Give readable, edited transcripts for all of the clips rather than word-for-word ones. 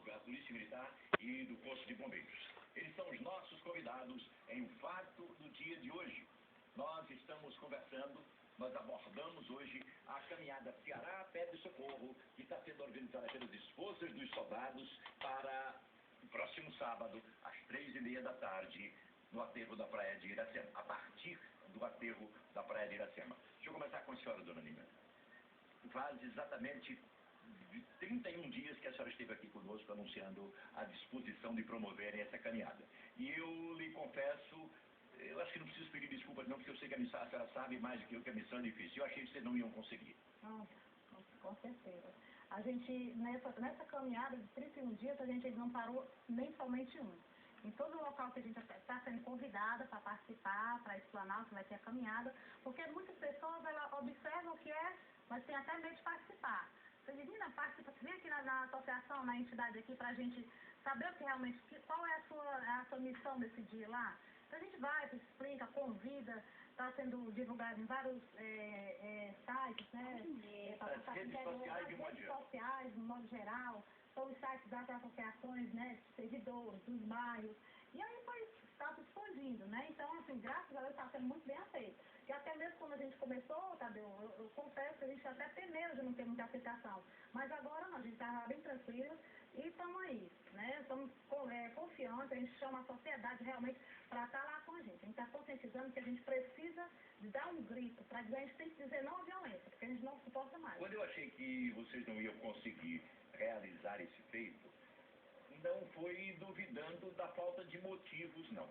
da Polícia Militar e do Corpo de Bombeiros. Eles são os nossos convidados em fato do dia de hoje. Nós estamos conversando, nós abordamos hoje a caminhada Ceará Pede Socorro, que está sendo organizada pelas esposas dos soldados para o próximo sábado, às 3h30 da tarde, no aterro da Praia de Iracema, a partir do aterro da Praia de Iracema. Deixa eu começar com a senhora, dona Nina. Faz exatamente 31 dias que a senhora esteve aqui conosco anunciando a disposição de promoverem essa caminhada. E eu lhe confesso, eu acho que não preciso pedir desculpas não, porque eu sei que a senhora sabe mais do que eu, que a missão é difícil. Eu achei que vocês não iam conseguir. Não, com certeza. A gente, nessa caminhada de 31 dias, a gente não parou nem somente um. Em todo local que a gente está sendo convidada para participar, para explanar o que vai ser a caminhada, porque muitas pessoas elas observam o que é, mas tem até medo de participar. Você diz, Nina, participa, vem aqui na associação, na entidade aqui, para a gente saber o que realmente, qual é a sua missão desse dia lá. Então a gente vai, explica, convida, está sendo divulgado em vários sites, né? Redes sociais de modo geral. Sociais, de modo geral. São os sites das associações, né? Dos servidores, dos bairros. E aí está se expandindo, né? Então, assim, graças a Deus está sendo muito bem aceito. E até mesmo quando a gente começou, Tadeu, eu confesso que a gente até tem medo de não ter muita aceitação. Mas agora não, a gente está bem tranquilo e estamos aí, né? Estamos confiantes, a gente chama a sociedade realmente para estar lá com a gente. A gente está conscientizando que a gente precisa de dar um grito, para dizer, a gente tem que dizer não à violência, porque a gente não suporta mais. Quando eu achei que vocês não iam conseguir realizar esse feito, não foi duvidando da falta de motivos, não.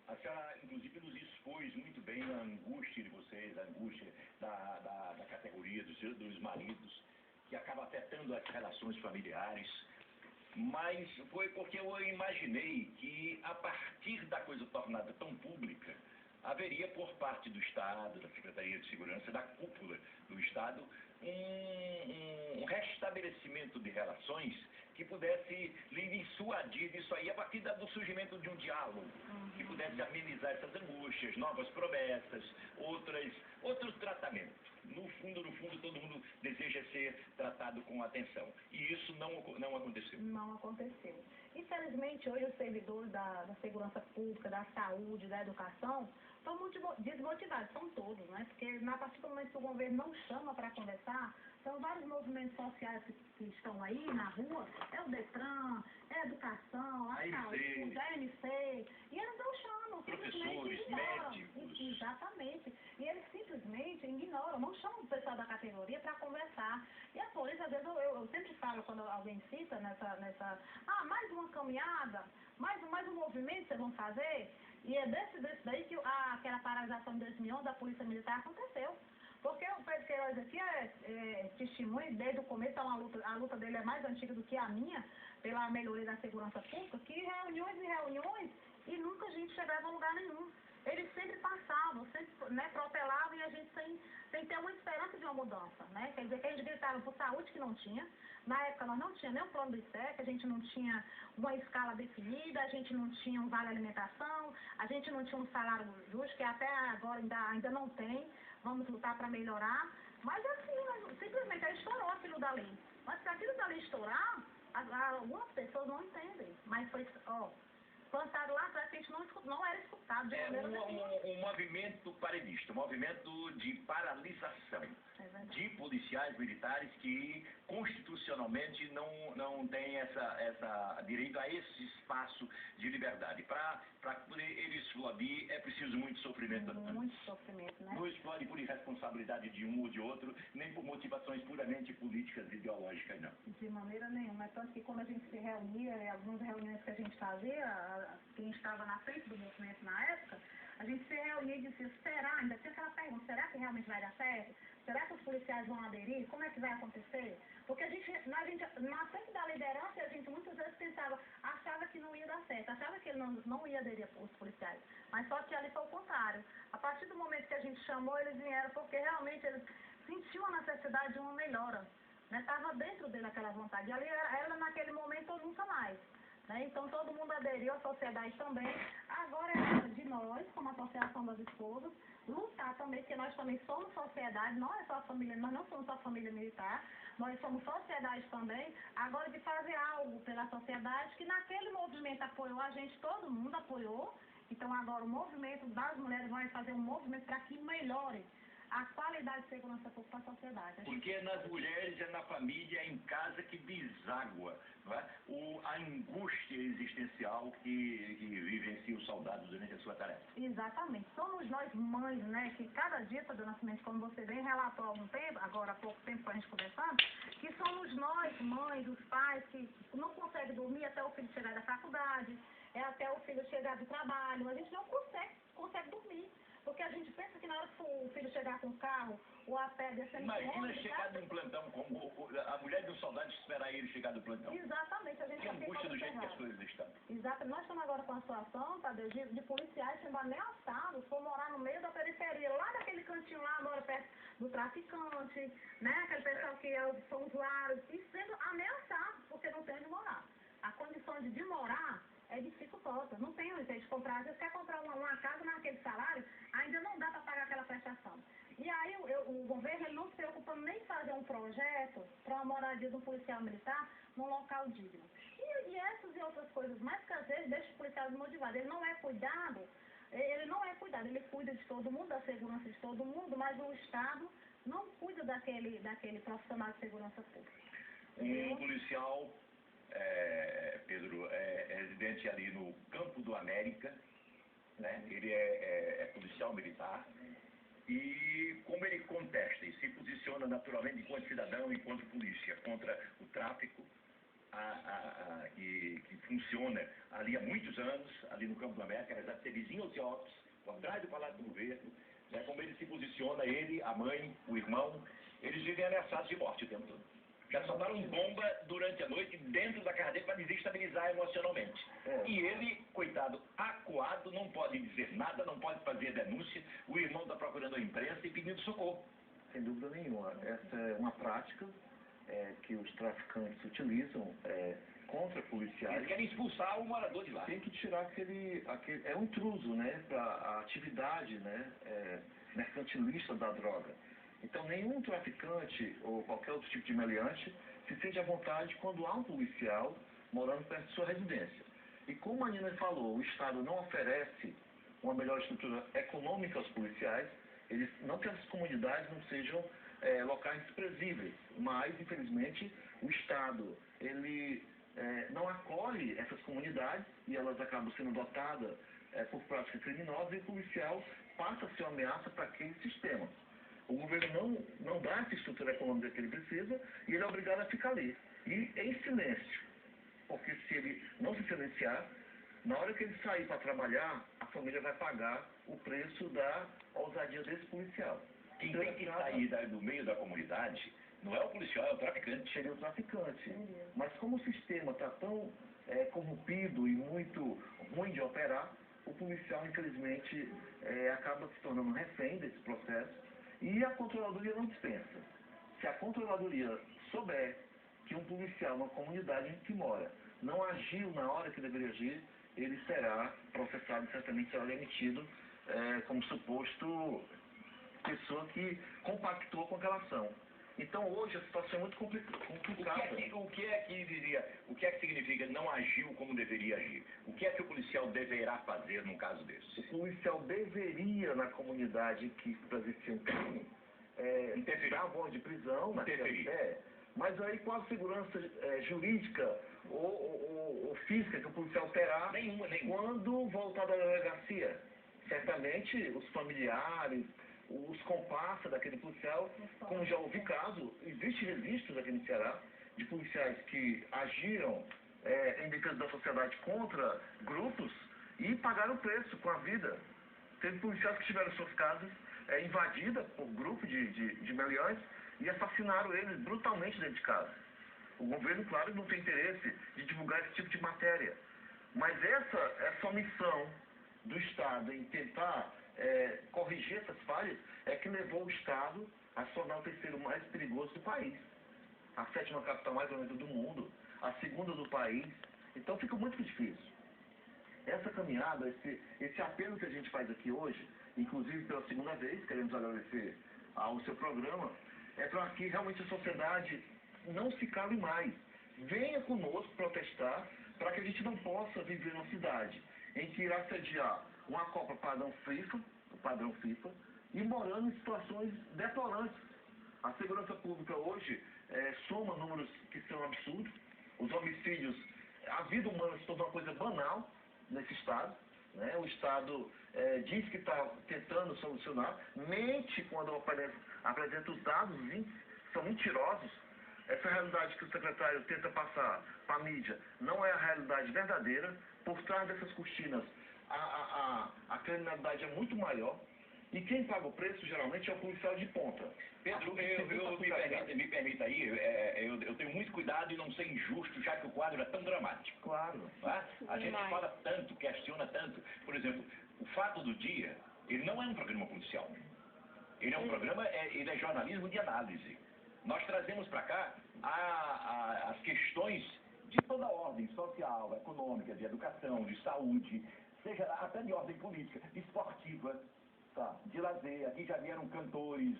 A senhora, inclusive, nos expôs muito bem a angústia de vocês, a angústia da categoria dos maridos, que acaba afetando as relações familiares. Mas foi porque eu imaginei que, a partir da coisa tornada tão pública, haveria por parte do Estado, da Secretaria de Segurança, da cúpula do Estado, um restabelecimento de relações que pudesse lhe dissuadir disso aí a partir do surgimento de um diálogo, que pudesse amenizar essas angústias, novas promessas, outros tratamentos. No fundo, todo mundo deseja ser tratado com atenção. E isso não aconteceu. Não aconteceu. Infelizmente, hoje os servidores da segurança pública, da saúde, da educação, estão muito desmotivados, são todos, né? Porque a partir do momento que o governo não chama para conversar, são vários movimentos sociais que estão aí na rua, é o Detran, é a educação, a saúde, a ANC, e eles não chamam, professores, ignoram. médicos. Exatamente. E eles simplesmente ignoram, não chamam o pessoal da categoria para conversar. E a polícia, às vezes, eu sempre falo, quando alguém cita mais uma caminhada, mais um movimento que vocês vão fazer, e é desse daí que aquela paralisação de 2011 da Polícia Militar aconteceu. Porque o Pedro Queiroz aqui é testemunho, desde o começo, a luta dele é mais antiga do que a minha, pela melhoria da segurança pública, que reuniões e reuniões, e nunca a gente chegava a lugar nenhum. Eles sempre passavam, sempre, né, protelavam, e a gente sem ter uma esperança de uma mudança, né? Quer dizer, que a gente gritava por saúde que não tinha. Na época nós não tinha nem um plano do ICEC, a gente não tinha uma escala definida, a gente não tinha um vale alimentação, a gente não tinha um salário justo, que até agora ainda não tem. Vamos lutar para melhorar. Mas assim, simplesmente aí estourou aquilo da lei. Mas se aquilo da lei estourar, algumas pessoas não entendem. Mas foi, plantado lá atrás, que a gente não era escutado de maneira nenhuma. Um movimento paredista, um movimento de paralisação de policiais militares que constitucionalmente não têm essa direito a esse espaço de liberdade. Para poder eles explodir é preciso muito sofrimento. Muito sofrimento, né? Não explode por irresponsabilidade de um ou de outro, nem por motivações puramente políticas e ideológicas, não. De maneira nenhuma. É tanto que quando a gente se reunia, algumas reuniões que a gente fazia, quem estava na frente do movimento na época, a gente se reunia e dizia, ainda tinha aquela pergunta, será que realmente vai dar certo? Será que os policiais vão aderir? Como é que vai acontecer? Porque na frente da liderança, a gente muitas vezes achava que não ia dar certo, achava que ele não ia aderir aos policiais. Mas só que ali foi o contrário. A partir do momento que a gente chamou, eles vieram porque realmente eles sentiam a necessidade de uma melhora. Estava dentro dele aquela vontade. E ali era naquele momento ou nunca mais. né? Então todo mundo aderiu, a sociedade também. Agora é hora de nós, como Associação das Esposas, lutar também, porque nós também somos sociedade, não é só família, nós não somos só família militar, nós somos sociedade também, agora de fazer algo pela sociedade, que naquele movimento apoiou a gente, todo mundo apoiou, então agora o movimento das mulheres vai fazer um movimento para que melhore a qualidade de segurança pública para a sociedade. Porque é nas mulheres, é na família, é em casa que deságua, não é? A angústia existencial que vivencia os soldados durante a sua tarefa. Exatamente. Somos nós mães, né, que cada dia, do nascimento, como você bem relatou há algum tempo, agora há pouco tempo com a gente conversando, que somos nós, mães, os pais, que não conseguem dormir até o filho chegar da faculdade, até o filho chegar do trabalho, a gente não consegue dormir. Porque a gente pensa que na hora que o filho chegar com o carro, ou a pé descendo... Imagina chegar de um plantão, como a mulher do soldado esperar ele chegar do plantão. Exatamente, a gente que angústia do jeito que as coisas estão. Exato, nós estamos agora com a situação, Tadeu, de policiais sendo ameaçados por morar no meio da periferia, lá naquele cantinho lá, agora perto do traficante, né? Aquele pessoal que são usuários, e sendo ameaçados porque não tem onde morar. A condição de morar é dificultosa, não tem onde de comprar. Você quer comprar uma casa naquele salário, ainda não dá para pagar aquela prestação. E aí o governo ele não se preocupa nem em fazer um projeto para uma moradia de um policial militar num local digno. E essas e outras coisas mais que às vezes deixa o policial desmotivado. Ele não é cuidado, ele cuida de todo mundo, da segurança de todo mundo, mas o Estado não cuida daquele profissional de segurança pública. Um policial, Pedro, é residente ali no Campo do América, né? Ele é policial militar. E como ele contesta e se posiciona naturalmente enquanto cidadão, enquanto polícia, contra o tráfico que funciona ali há muitos anos, ali no Campo do América, apesar de ser vizinho aos Altos, por trás do Palácio do Governo, né, como ele se posiciona, ele, a mãe, o irmão, eles vivem ameaçados de morte o tempo todo. Já soltaram bomba durante a noite dentro da casa dele para desestabilizar emocionalmente. E ele, coitado, acuado, não pode dizer nada, não pode fazer denúncia. O irmão está procurando a imprensa e pedindo socorro. Sem dúvida nenhuma. Essa é uma prática que os traficantes utilizam contra policiais. Eles querem expulsar o morador de lá. Tem que tirar aquele é um intruso, né, para a atividade, né, mercantilista da droga. Então, nenhum traficante ou qualquer outro tipo de meliante se sente à vontade quando há um policial morando perto de sua residência. E como a Nina falou, o Estado não oferece uma melhor estrutura econômica aos policiais, não que as comunidades não sejam locais desprezíveis, mas, infelizmente, o Estado ele não acolhe essas comunidades e elas acabam sendo dotadas por prática criminosa e o policial passa a ser uma ameaça para aquele sistema. O governo não dá essa estrutura econômica que ele precisa e ele é obrigado a ficar ali. E em silêncio. Porque se ele não se silenciar, na hora que ele sair para trabalhar, a família vai pagar o preço da ousadia desse policial. Quem tem que sair do meio da comunidade não é o policial, é o traficante. Seria o traficante. Mas como o sistema está tão corrompido e muito ruim de operar, o policial, infelizmente, acaba se tornando refém desse processo. E a controladoria não dispensa. Se a controladoria souber que um policial numa comunidade em que mora não agiu na hora que deveria agir, ele será processado e certamente será demitido como suposto pessoa que compactou com aquela ação. Então hoje a situação é muito complicada. O que é que significa não agiu como deveria agir? O que é que o policial deverá fazer num caso desse? O policial deveria, na comunidade que presencia um crime, dar voz de prisão, mas aí qual a segurança jurídica ou física que o policial terá quando voltar da delegacia? Certamente os familiares, os comparsas daquele policial, como já houve caso, existem registros aqui no Ceará de policiais que agiram em defesa da sociedade contra grupos e pagaram o preço com a vida. Teve policiais que tiveram suas casas invadidas por grupos de meliantes e assassinaram eles brutalmente dentro de casa. O governo, claro, não tem interesse de divulgar esse tipo de matéria. Mas essa omissão do Estado em tentar corrigir essas falhas é que levou o Estado a se tornar o terceiro mais perigoso do país. A 7ª capital mais violenta do mundo, a 2ª do país. Então fica muito difícil. Essa caminhada, esse apelo que a gente faz aqui hoje, inclusive pela segunda vez, queremos agradecer ao seu programa, é para que realmente a sociedade não se cale mais. Venha conosco protestar para que a gente não possa viver numa cidade em que irá sediar uma Copa padrão FIFA, e morando em situações deplorantes. A segurança pública hoje soma números que são absurdos. Os homicídios, a vida humana se tornou uma coisa banal nesse Estado. Né? O Estado diz que está tentando solucionar, mente quando apresenta os dados, são mentirosos. Essa realidade que o secretário tenta passar para a mídia não é a realidade verdadeira. Por trás dessas cortinas, a criminalidade é muito maior. E quem paga o preço, geralmente, é o policial de ponta. Pedro, me permita aí, eu tenho muito cuidado em não ser injusto, já que o quadro é tão dramático. Claro. Tá? A gente fala tanto, questiona tanto. Por exemplo, o Fato do Dia, ele não é um programa policial. Ele é um programa, ele é jornalismo de análise. Nós trazemos para cá as questões de toda a ordem social, econômica, de educação, de saúde, seja até de ordem política, esportiva, tá, de lazer. Aqui já vieram cantores,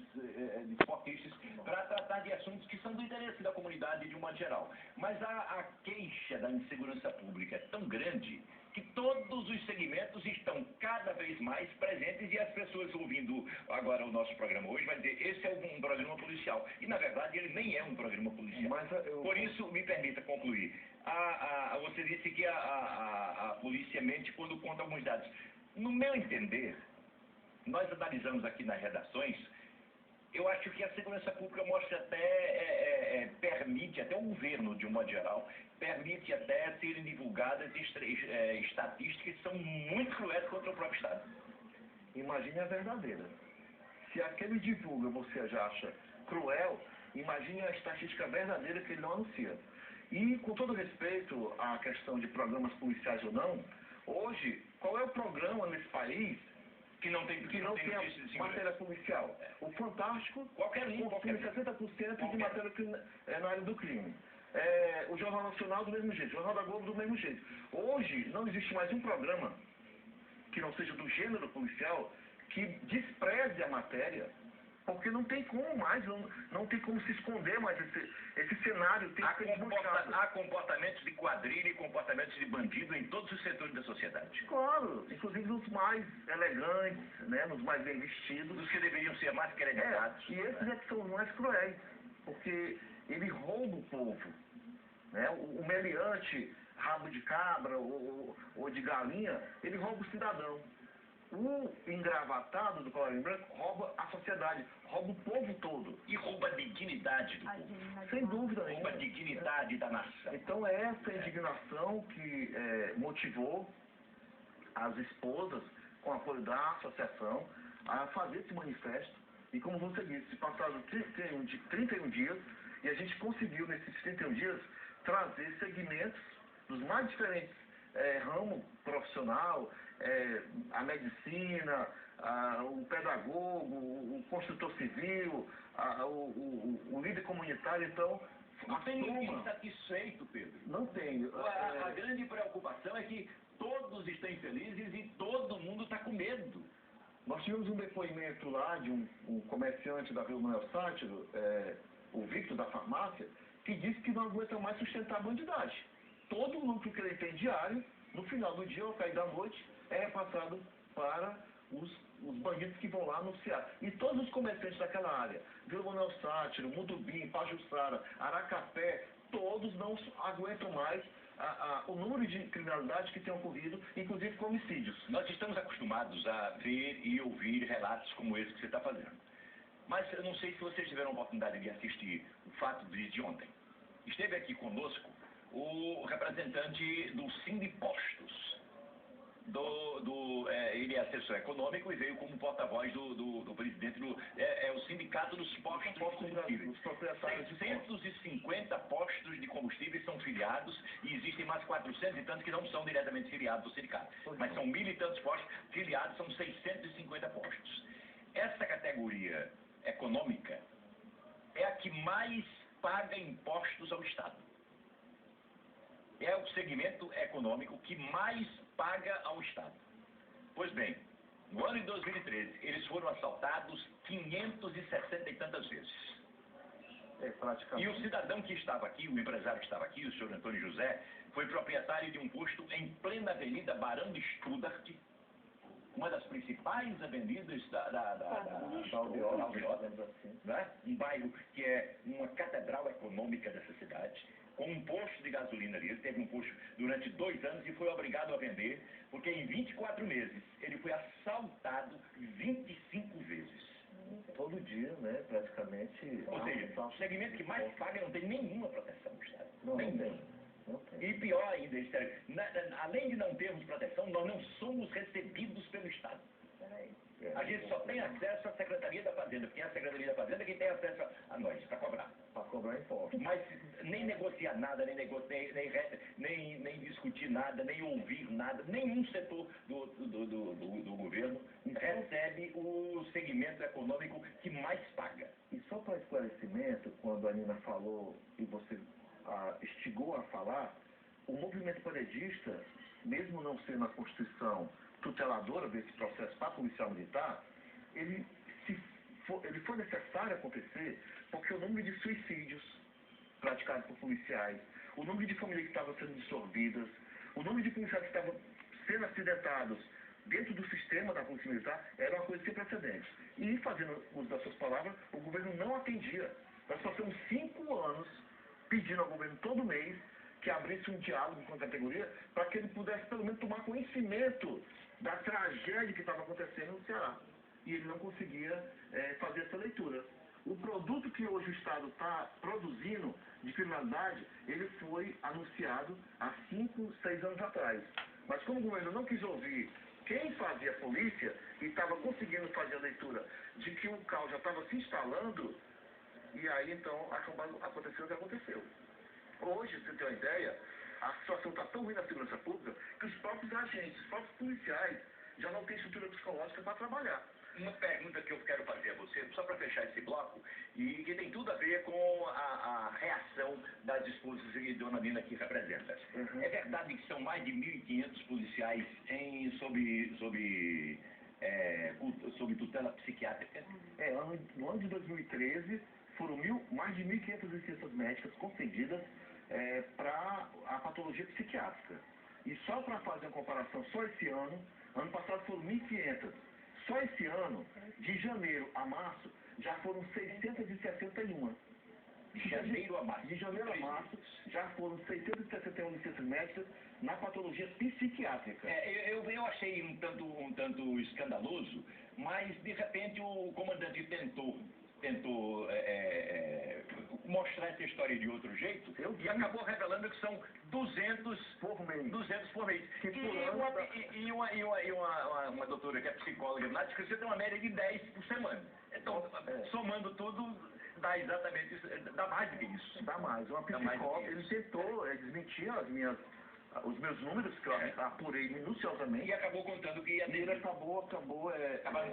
esportistas, para tratar de assuntos que são do interesse da comunidade de um modo geral. Mas a queixa da insegurança pública é tão grande que todos os segmentos estão cada vez mais presentes e as pessoas ouvindo agora o nosso programa hoje vai dizer, esse é um programa policial. E, na verdade, ele nem é um programa policial. Por isso, me permita concluir. Você disse que a polícia mente quando conta alguns dados. No meu entender, nós analisamos aqui nas redações, eu acho que a segurança pública mostra até, permite, até o governo, de um modo geral, permite até serem divulgadas estatísticas que são muito cruéis contra o próprio Estado. Imagine a verdadeira. Se aquele divulga você já acha cruel, imagine a estatística verdadeira que ele não anuncia. E, com todo respeito à questão de programas policiais ou não, hoje, qual é o programa nesse país que não tem a matéria policial? O Fantástico consome 60% de matéria na área do crime. O Jornal Nacional do mesmo jeito, o Jornal da Globo do mesmo jeito. Hoje não existe mais um programa que não seja do gênero policial que despreze a matéria, porque não tem como mais, não tem como se esconder mais esse cenário tem que ser desmanchado. Há comportamentos de quadrilha e comportamentos de bandido em todos os setores da sociedade. Claro, inclusive nos mais elegantes, né, nos mais bem vestidos. Os que deveriam ser mais creditados. E esses é que são os mais cruéis, porque ele rouba o povo. Né? O meliante, rabo de cabra ou de galinha, ele rouba o cidadão. O engravatado do colarinho branco rouba a sociedade, rouba o povo todo. E rouba a dignidade do povo. Sem dúvida nenhuma. Rouba a dignidade da nação. Então é essa indignação que motivou as esposas, com apoio da associação, a fazer esse manifesto. E como você disse, passaram 31 dias, e a gente conseguiu, nesses 31 dias, trazer segmentos dos mais diferentes ramo profissional, a medicina, o pedagogo, o construtor civil, o líder comunitário. Então, não tem ninguém satisfeito, Pedro. Não tenho. A grande preocupação é que todos estão infelizes e todo mundo está com medo. Nós tivemos um depoimento lá de um comerciante da Vila Manuel Sátiro, o Victor da farmácia, que disse que não aguenta mais sustentar a bandidagem. Todo o lucro que ele tem diário, no final do dia, ao cair da noite, é repassado para os bandidos que vão lá anunciar. E todos os comerciantes daquela área, Vila Manuel Sátiro, Mudubim, Pajuçara, Aracapé, todos não aguentam mais o número de criminalidade que tem ocorrido, inclusive com homicídios. Nós estamos acostumados a ver e ouvir relatos como esse que você está fazendo. Mas eu não sei se vocês tiveram a oportunidade de assistir o Fato de ontem. Esteve aqui conosco o representante do Sindipostos. Ele é assessor econômico e veio como porta-voz do presidente o Sindicato dos Postos de Combustíveis. 650 postos de combustíveis são filiados e existem mais 400 e tantos que não são diretamente filiados ao sindicato. Mas são 1.000 e tantos postos filiados, são 650 postos. Essa categoria econômica é a que mais paga impostos ao Estado. é o segmento econômico que mais paga ao Estado. Pois bem, no ano de 2013, eles foram assaltados 560 e tantas vezes. Praticamente. E o cidadão que estava aqui, o empresário que estava aqui, o senhor Antônio José, foi proprietário de um posto em plena avenida Barão de Studart, uma das principais avenidas da Aldeota, né? Um bairro que é uma catedral econômica dessa cidade, com um posto de gasolina ali. Ele teve um posto durante 2 anos e foi obrigado a vender, porque em 24 meses ele foi assaltado 25 vezes. Todo dia, né, praticamente. Ou seja, o segmento que mais paga não tem nenhuma proteção do Estado. Não Nenhuma. tem. Não tem. E pior ainda, além de não termos proteção, nós não somos recebidos pelo Estado. A gente só tem acesso à Secretaria da Fazenda, porque é a Secretaria da Fazenda quem tem acesso a nós, para cobrar. Para cobrar imposto. Mas nem negociar nada, nem discutir nada, nem ouvir nada, nenhum setor do governo recebe o segmento econômico que mais paga. E só para esclarecimento, quando a Nina falou e você instigou a falar, o movimento paredista, mesmo não sendo a Constituição tuteladora desse processo para policial militar, ele foi necessário acontecer porque o número de suicídios praticados por policiais, o número de famílias que estavam sendo dissolvidas, o número de policiais que estavam sendo acidentados dentro do sistema da polícia militar era uma coisa sem precedentes. E, fazendo uso das suas palavras, o governo não atendia. Nós passamos 5 anos pedindo ao governo todo mês que abrisse um diálogo com a categoria para que ele pudesse pelo menos tomar conhecimento da tragédia que estava acontecendo no Ceará. E ele não conseguia fazer essa leitura. O produto que hoje o Estado está produzindo de criminalidade, ele foi anunciado há 5, 6 anos atrás. Mas como o governo não quis ouvir quem fazia polícia e estava conseguindo fazer a leitura de que o caos já estava se instalando, e aí então aconteceu o que aconteceu. Hoje, você tem uma ideia, a situação está tão ruim na segurança pública que os próprios agentes, os próprios policiais já não têm estrutura psicológica para trabalhar. Uma pergunta que eu quero fazer a você, só para fechar esse bloco, e que tem tudo a ver com a reação das esposas que a dona Nina aqui representa. Uhum. É verdade que são mais de 1.500 policiais sob tutela psiquiátrica? No ano de 2013, foram mais de 1.500 licenças médicas concedidas para a patologia psiquiátrica. E só para fazer uma comparação, só esse ano passado foram 1.500. Só esse ano, de janeiro a março, já foram 661. De janeiro a março? De janeiro a março, já foram 661 licenças médicas na patologia psiquiátrica. Eu achei um tanto escandaloso, mas de repente o comandante tentou mostrar essa história de outro jeito e acabou revelando que são 200 por mês. 200 por mês. E uma doutora que é psicóloga lá disse que você tem uma média de 10 por semana. Então, somando tudo, dá exatamente isso, dá mais do que isso. Dá mais. Uma psicóloga, ele tentou desmentir os meus números, que eu apurei minuciosamente. E acabou contando que ia ter. E ele acabaram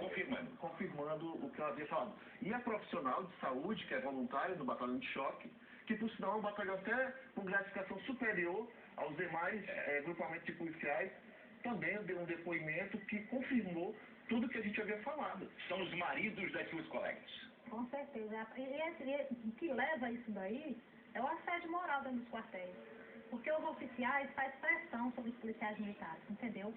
confirmando o que eu havia falado. E a profissional de saúde, que é voluntária do batalhão de choque, que por sinal é um batalhão até com gratificação superior aos demais grupamentos de policiais, também deu um depoimento que confirmou tudo que a gente havia falado. São os maridos das suas colegas. Com certeza. E o que leva a isso daí é o assédio moral dentro dos quartéis. Porque os oficiais fazem pressão sobre os policiais militares, entendeu?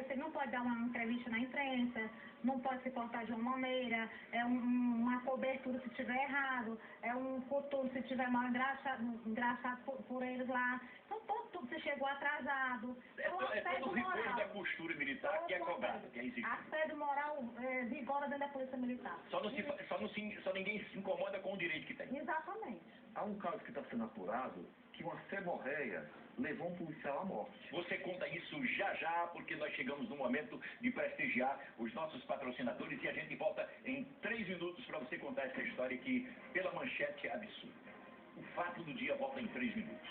Você não pode dar uma entrevista na imprensa, não pode se portar de uma maneira, uma cobertura se estiver errado, um coturno se estiver mal engraxado por eles lá. Então, tudo se chegou atrasado. É todo o rigor da postura militar que é cobrado, que é exigido. Assédio moral vigora dentro da polícia militar. Só ninguém se incomoda com o direito que tem. Exatamente. Há um caso que está sendo apurado que uma seborreia levou um policial à morte. Você conta isso já, porque nós chegamos no momento de prestigiar os nossos patrocinadores e a gente volta em 3 minutos para você contar essa história que, pela manchete, é absurda. O fato do dia volta em 3 minutos.